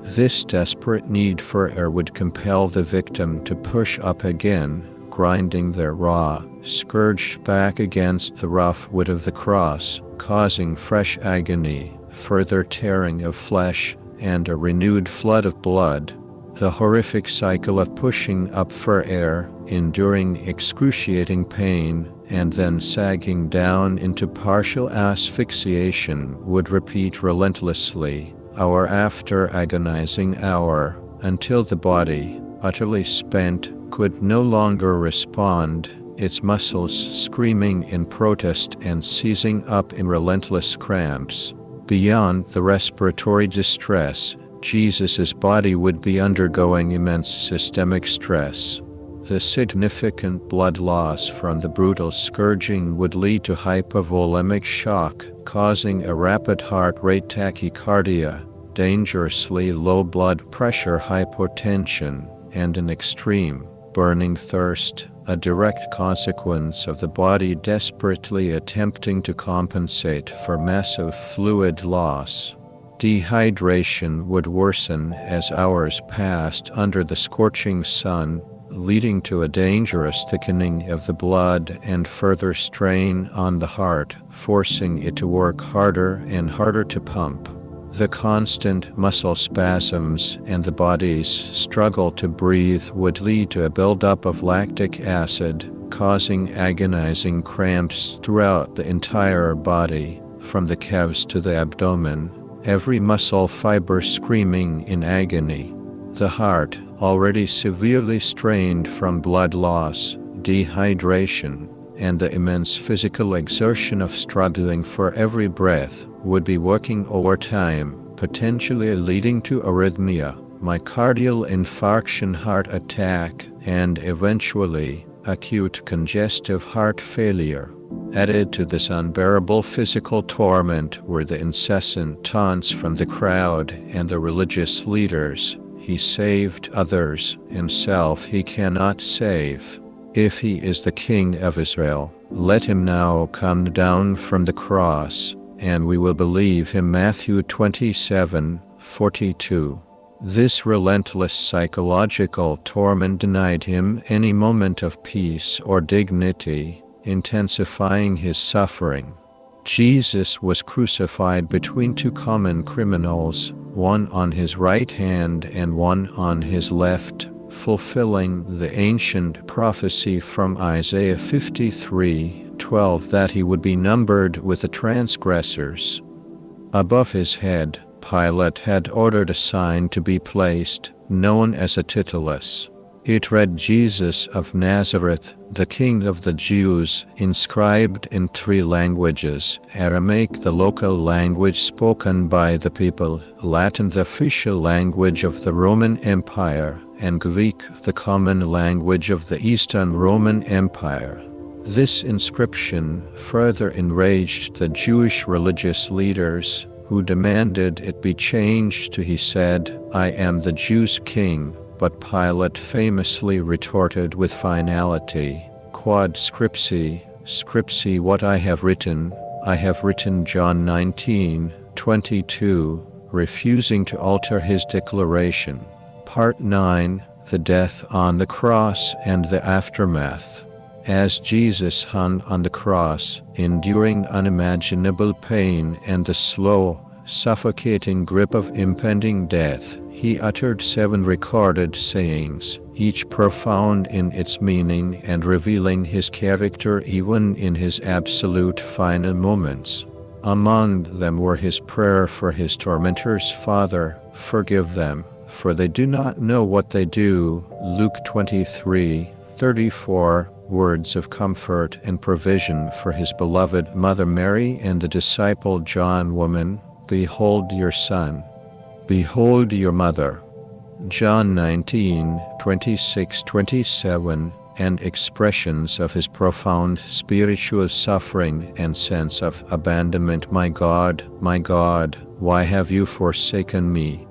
Speaker 1: This desperate need for air would compel the victim to push up again, grinding their raw, scourged back against the rough wood of the cross, causing fresh agony, further tearing of flesh, and a renewed flood of blood. The horrific cycle of pushing up for air, enduring excruciating pain, and then sagging down into partial asphyxiation would repeat relentlessly, hour after agonizing hour, until the body, utterly spent, could no longer respond, its muscles screaming in protest and seizing up in relentless cramps. Beyond the respiratory distress, Jesus' body would be undergoing immense systemic stress. The significant blood loss from the brutal scourging would lead to hypovolemic shock, causing a rapid heart rate tachycardia, dangerously low blood pressure hypotension, and an extreme, burning thirst, a direct consequence of the body desperately attempting to compensate for massive fluid loss. Dehydration would worsen as hours passed under the scorching sun, leading to a dangerous thickening of the blood and further strain on the heart, forcing it to work harder and harder to pump. The constant muscle spasms and the body's struggle to breathe would lead to a buildup of lactic acid, causing agonizing cramps throughout the entire body, from the calves to the abdomen, every muscle fiber screaming in agony. The heart, already severely strained from blood loss, dehydration, and the immense physical exertion of struggling for every breath, would be working overtime, potentially leading to arrhythmia, myocardial infarction, heart attack, and eventually, acute congestive heart failure. Added to this unbearable physical torment were the incessant taunts from the crowd and the religious leaders. He saved others, himself he cannot save. If he is the King of Israel, let him now come down from the cross, and we will believe him. Matthew 27:42. This relentless psychological torment denied him any moment of peace or dignity, intensifying his suffering. Jesus was crucified between two common criminals, one on his right hand and one on his left, fulfilling the ancient prophecy from Isaiah 53:12 that he would be numbered with the transgressors. Above his head, Pilate had ordered a sign to be placed, known as a titulus. It read, "Jesus of Nazareth, the King of the Jews," inscribed in 3 languages: Aramaic, the local language spoken by the people, Latin, the official language of the Roman Empire, and Greek, the common language of the Eastern Roman Empire. This inscription further enraged the Jewish religious leaders, who demanded it be changed to, "He said, I am the Jews' king." But Pilate famously retorted with finality, "Quod scripsi, scripsi, what I have written, John 19:22, refusing to alter his declaration. Part 9, the death on the cross and the aftermath. As Jesus hung on the cross, enduring unimaginable pain and the slow, suffocating grip of impending death, he uttered 7 recorded sayings, each profound in its meaning and revealing his character even in his absolute final moments. Among them were his prayer for his tormentors: "Father, forgive them, for they do not know what they do." Luke 23:34, words of comfort and provision for his beloved Mother Mary and the disciple John: "Woman, behold your son. Behold your mother." John 19:26-27, and expressions of his profound spiritual suffering and sense of abandonment: my God, why have you forsaken me?"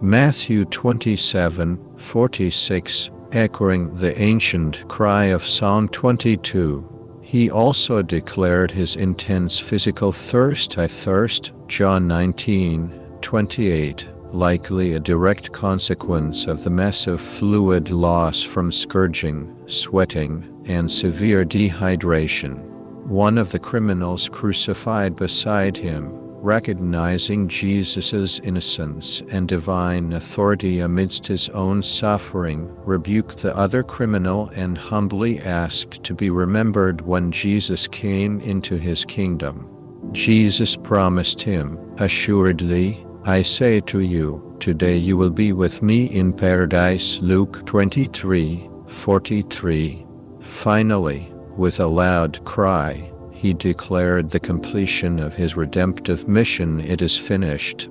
Speaker 1: Matthew 27:46, echoing the ancient cry of Psalm 22. He also declared his intense physical thirst: "I thirst." John 19:28, likely a direct consequence of the massive fluid loss from scourging, sweating, and severe dehydration. One of the criminals crucified beside him, recognizing Jesus' innocence and divine authority amidst his own suffering, rebuked the other criminal and humbly asked to be remembered when Jesus came into his kingdom. Jesus promised him, "Assuredly, I say to you, today you will be with me in paradise. Luke 23:43. Finally, with a loud cry, he declared the completion of his redemptive mission. It is finished.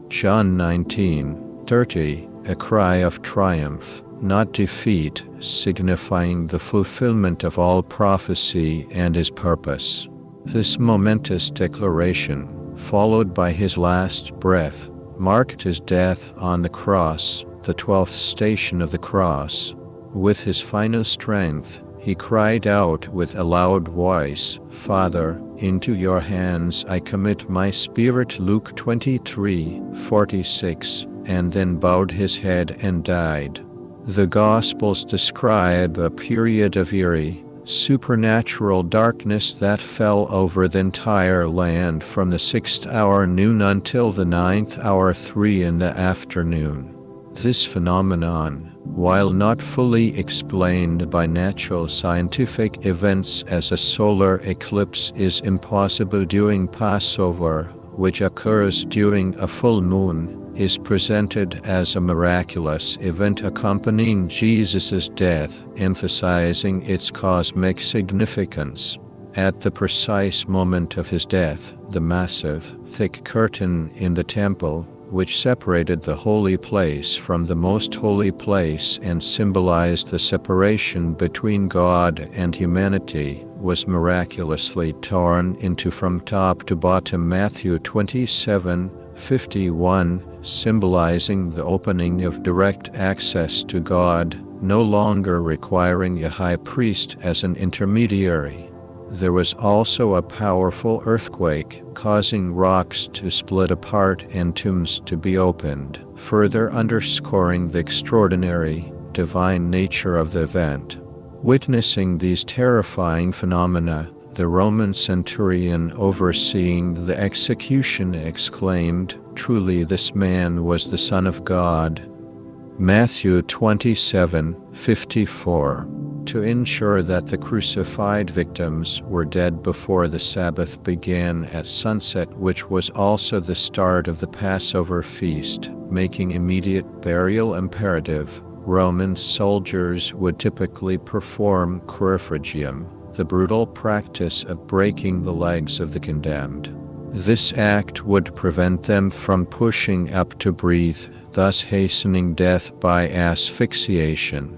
Speaker 1: John 19:30, a cry of triumph, not defeat, signifying the fulfillment of all prophecy and his purpose. This momentous declaration, followed by his last breath, marked his death on the cross, the 12th station of the cross. With his final strength, he cried out with a loud voice, "Father, into your hands I commit my spirit." Luke 23:46, and then bowed his head and died. The Gospels describe a period of eerie, supernatural darkness that fell over the entire land from the 6th hour noon until the 9th hour 3 in the afternoon. This phenomenon, while not fully explained by natural scientific events as a solar eclipse is impossible during Passover, which occurs during a full moon, is presented as a miraculous event accompanying Jesus' death, emphasizing its cosmic significance. At the precise moment of his death, the massive, thick curtain in the temple, which separated the holy place from the most holy place and symbolized the separation between God and humanity, was miraculously torn into from top to bottom. Matthew 27:51, symbolizing the opening of direct access to God, no longer requiring a high priest as an intermediary. There was also a powerful earthquake, causing rocks to split apart and tombs to be opened, further underscoring the extraordinary, divine nature of the event. Witnessing these terrifying phenomena, the Roman centurion overseeing the execution exclaimed, "Truly this man was the Son of God." Matthew 27:54. To ensure that the crucified victims were dead before the Sabbath began at sunset, which was also the start of the Passover feast, making immediate burial imperative, Roman soldiers would typically perform Crucifixion, the brutal practice of breaking the legs of the condemned. This act would prevent them from pushing up to breathe, thus hastening death by asphyxiation.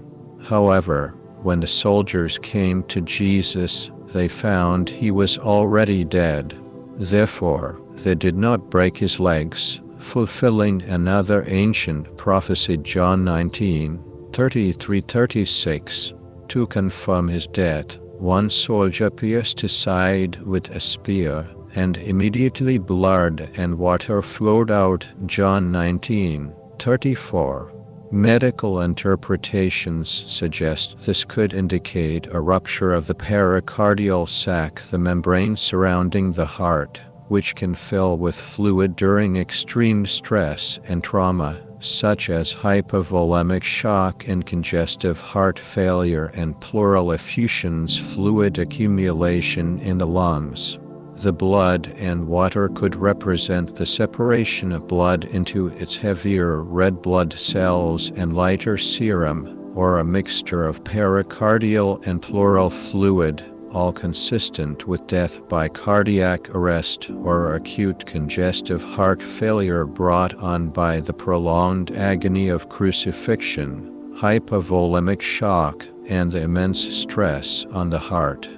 Speaker 1: However, when the soldiers came to Jesus, they found he was already dead. Therefore, they did not break his legs, fulfilling another ancient prophecy. John 19:33-36. To confirm his death, one soldier pierced his side with a spear, and immediately blood and water flowed out. John 19:34. Medical interpretations suggest this could indicate a rupture of the pericardial sac, the membrane surrounding the heart, which can fill with fluid during extreme stress and trauma, such as hypovolemic shock and congestive heart failure and pleural effusions, fluid accumulation in the lungs. The blood and water could represent the separation of blood into its heavier red blood cells and lighter serum, or a mixture of pericardial and pleural fluid, all consistent with death by cardiac arrest or acute congestive heart failure brought on by the prolonged agony of crucifixion, hypovolemic shock, and the immense stress on the heart.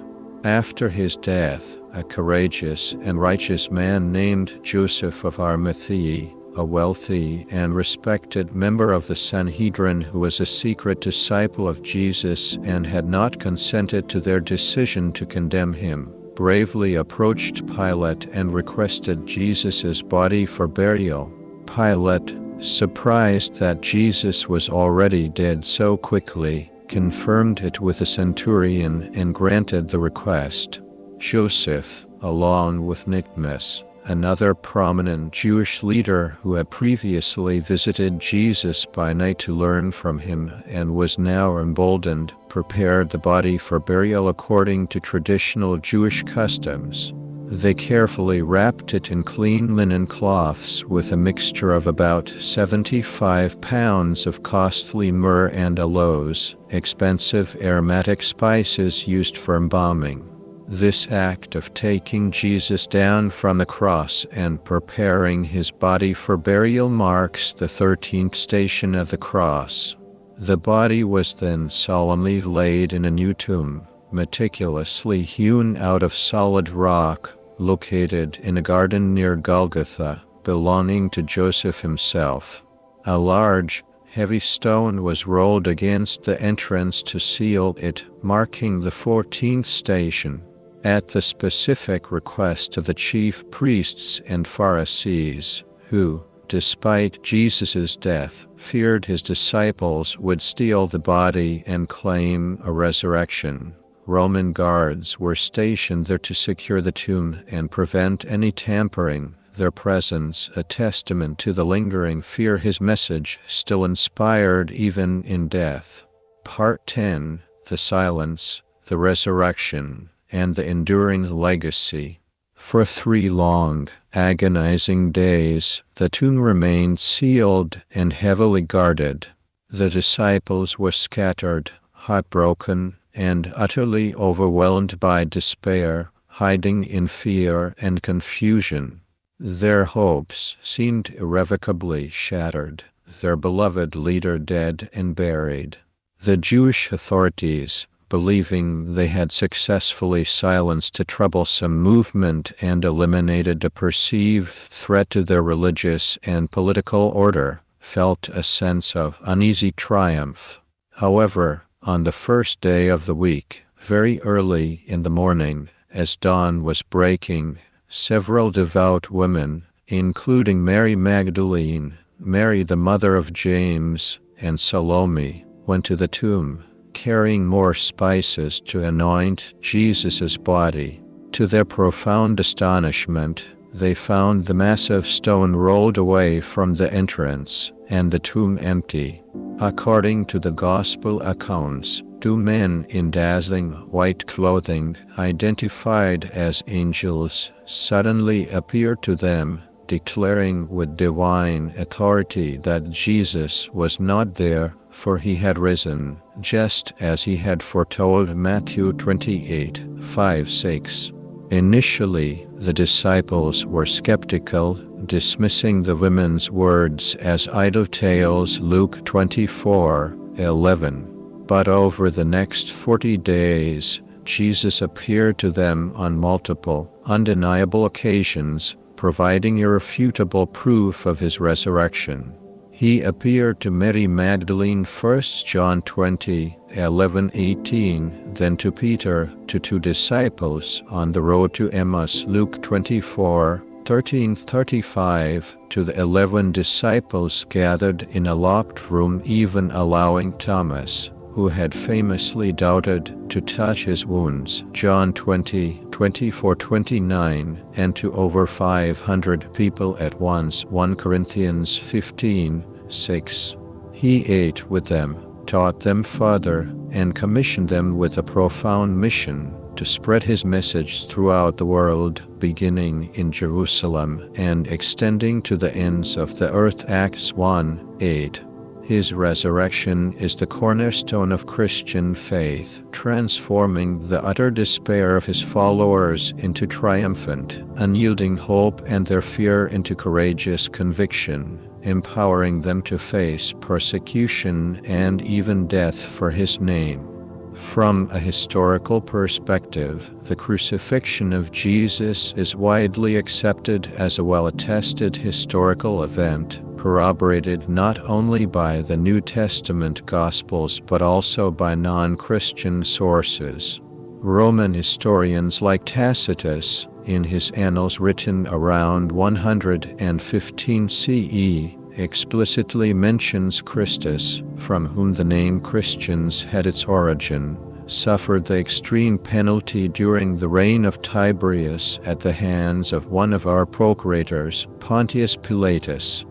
Speaker 1: After his death, a courageous and righteous man named Joseph of Arimathea, a wealthy and respected member of the Sanhedrin who was a secret disciple of Jesus and had not consented to their decision to condemn him, bravely approached Pilate and requested Jesus' body for burial. Pilate, surprised that Jesus was already dead so quickly, confirmed it with the centurion and granted the request. Joseph, along with Nicodemus, another prominent Jewish leader who had previously visited Jesus by night to learn from him and was now emboldened, prepared the body for burial according to traditional Jewish customs. They carefully wrapped it in clean linen cloths with a mixture of about 75 pounds of costly myrrh and aloes, expensive aromatic spices used for embalming. This act of taking Jesus down from the cross and preparing his body for burial marks the 13th station of the cross. The body was then solemnly laid in a new tomb, meticulously hewn out of solid rock, located in a garden near Golgotha, belonging to Joseph himself. A large, heavy stone was rolled against the entrance to seal it, marking the 14th station. At the specific request of the chief priests and Pharisees, who, despite Jesus' death, feared his disciples would steal the body and claim a resurrection, Roman guards were stationed there to secure the tomb and prevent any tampering, their presence a testament to the lingering fear his message still inspired even in death. Part 10: The Silence, the Resurrection, and the Enduring Legacy. For 3 long, agonizing days, the tomb remained sealed and heavily guarded. The disciples were scattered, heartbroken, and utterly overwhelmed by despair, hiding in fear and confusion. Their hopes seemed irrevocably shattered, their beloved leader dead and buried. The Jewish authorities, believing they had successfully silenced a troublesome movement and eliminated a perceived threat to their religious and political order, felt a sense of uneasy triumph. However, on the first day of the week, very early in the morning, as dawn was breaking, several devout women, including Mary Magdalene, Mary the mother of James, and Salome, went to the tomb, carrying more spices to anoint Jesus' body. To their profound astonishment, they found the massive stone rolled away from the entrance, and the tomb empty. According to the Gospel accounts, 2 men in dazzling white clothing, identified as angels, suddenly appeared to them, declaring with divine authority that Jesus was not there, for he had risen, just as he had foretold. Matthew 28:5-6. Initially, the disciples were skeptical, dismissing the women's words as idle tales. Luke 24:11. But over the next 40 days, Jesus appeared to them on multiple, undeniable occasions, providing irrefutable proof of his resurrection. He appeared to Mary Magdalene first, John 20:11-18, then to Peter, to 2 disciples on the road to Emmaus. Luke 24:13-35, to the 11 disciples gathered in a locked room, even allowing Thomas, who had famously doubted, to touch his wounds. John 20:24-29, and to over 500 people at once. 1 Corinthians 15:6. He ate with them, taught them further, and commissioned them with a profound mission to spread his message throughout the world, beginning in Jerusalem and extending to the ends of the earth. Acts 1:8. His resurrection is the cornerstone of Christian faith, transforming the utter despair of his followers into triumphant, unyielding hope and their fear into courageous conviction, empowering them to face persecution and even death for his name. From a historical perspective, the crucifixion of Jesus is widely accepted as a well-attested historical event, corroborated not only by the New Testament Gospels but also by non-Christian sources. Roman historians like Tacitus, in his Annals written around 115 CE, explicitly mentions Christus, from whom the name Christians had its origin, suffered the extreme penalty during the reign of Tiberius at the hands of one of our procurators, Pontius Pilatus.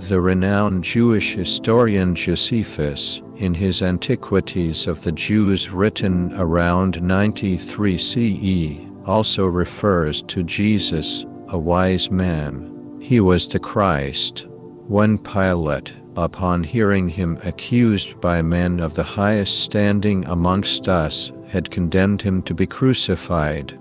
Speaker 1: The renowned Jewish historian Josephus, in his Antiquities of the Jews written around 93 CE, also refers to Jesus, a wise man. He was the Christ. When Pilate, upon hearing him accused by men of the highest standing amongst us, had condemned him to be crucified.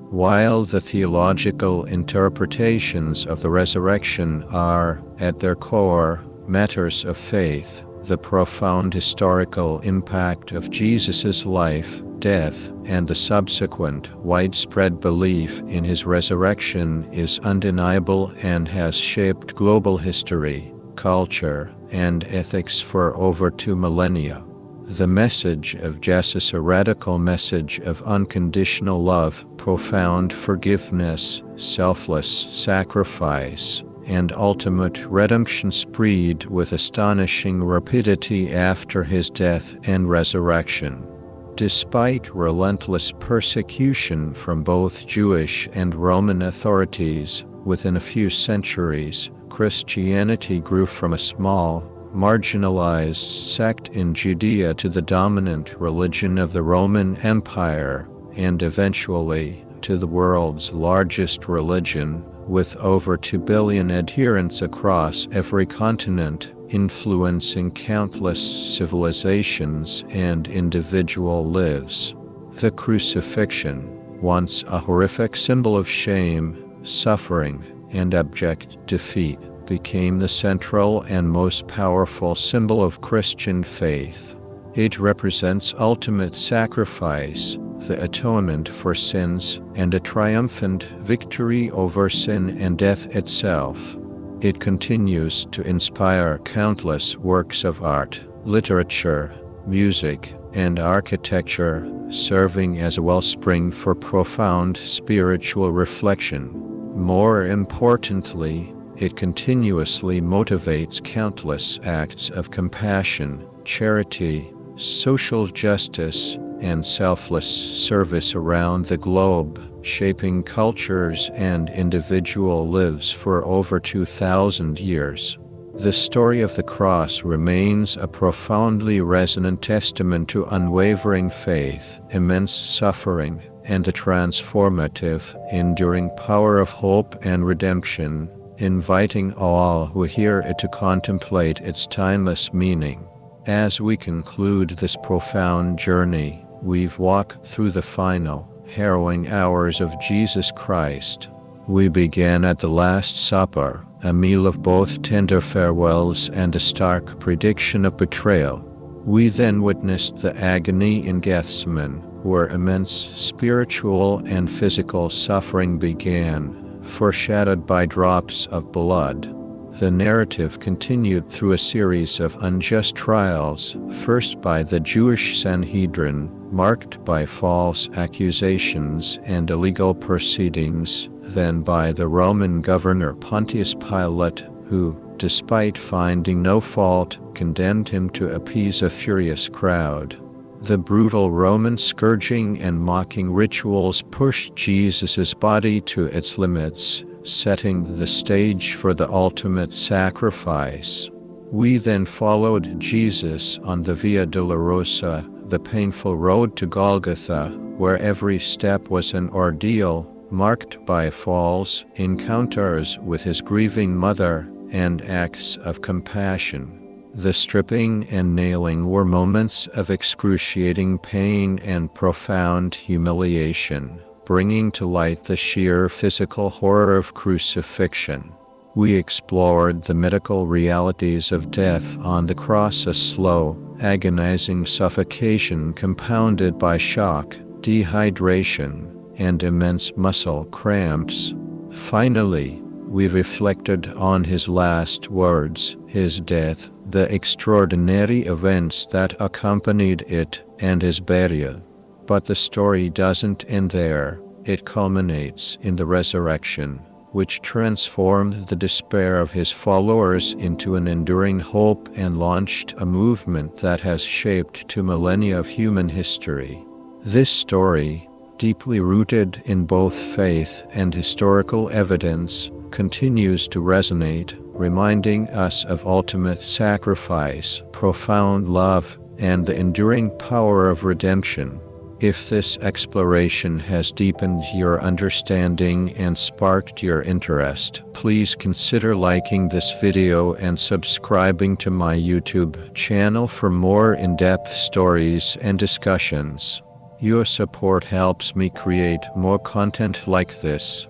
Speaker 1: While the theological interpretations of the resurrection are, at their core, matters of faith, the profound historical impact of Jesus' life, death, and the subsequent widespread belief in his resurrection is undeniable and has shaped global history, culture, and ethics for over 2 millennia. The message of Jesus, a radical message of unconditional love, profound forgiveness, selfless sacrifice, and ultimate redemption, spread with astonishing rapidity after his death and resurrection. Despite relentless persecution from both Jewish and Roman authorities, within a few centuries, Christianity grew from a small, marginalized sect in Judea to the dominant religion of the Roman Empire, and eventually to the world's largest religion, with over 2 billion adherents across every continent, influencing countless civilizations and individual lives. The Crucifixion, once a horrific symbol of shame, suffering, and abject defeat, became the central and most powerful symbol of Christian faith. It represents ultimate sacrifice, the atonement for sins, and a triumphant victory over sin and death itself. It continues to inspire countless works of art, literature, music, and architecture, serving as a wellspring for profound spiritual reflection. More importantly, it continuously motivates countless acts of compassion, charity, social justice, and selfless service around the globe, shaping cultures and individual lives for over 2,000 years. The story of the cross remains a profoundly resonant testament to unwavering faith, immense suffering, and the transformative, enduring power of hope and redemption, inviting all who hear it to contemplate its timeless meaning. As we conclude this profound journey, we've walked through the final, harrowing hours of Jesus Christ. We began at the Last Supper, a meal of both tender farewells and a stark prediction of betrayal. We then witnessed the agony in Gethsemane, where immense spiritual and physical suffering began, foreshadowed by drops of blood. The narrative continued through a series of unjust trials, first by the Jewish Sanhedrin, marked by false accusations and illegal proceedings, then by the Roman governor Pontius Pilate, who, despite finding no fault, condemned him to appease a furious crowd. The brutal Roman scourging and mocking rituals pushed Jesus' body to its limits, setting the stage for the ultimate sacrifice. We then followed Jesus on the Via Dolorosa, the painful road to Golgotha, where every step was an ordeal, marked by falls, encounters with his grieving mother, and acts of compassion. The stripping and nailing were moments of excruciating pain and profound humiliation, bringing to light the sheer physical horror of crucifixion. We explored the medical realities of death on the cross, a slow, agonizing suffocation compounded by shock, dehydration, and immense muscle cramps. Finally, we reflected on his last words, his death, the extraordinary events that accompanied it, and his burial. But the story doesn't end there. It culminates in the resurrection, which transformed the despair of his followers into an enduring hope and launched a movement that has shaped 2 millennia of human history. This story, deeply rooted in both faith and historical evidence, continues to resonate, reminding us of ultimate sacrifice, profound love, and the enduring power of redemption. If this exploration has deepened your understanding and sparked your interest, please consider liking this video and subscribing to my YouTube channel for more in-depth stories and discussions. Your support helps me create more content like this.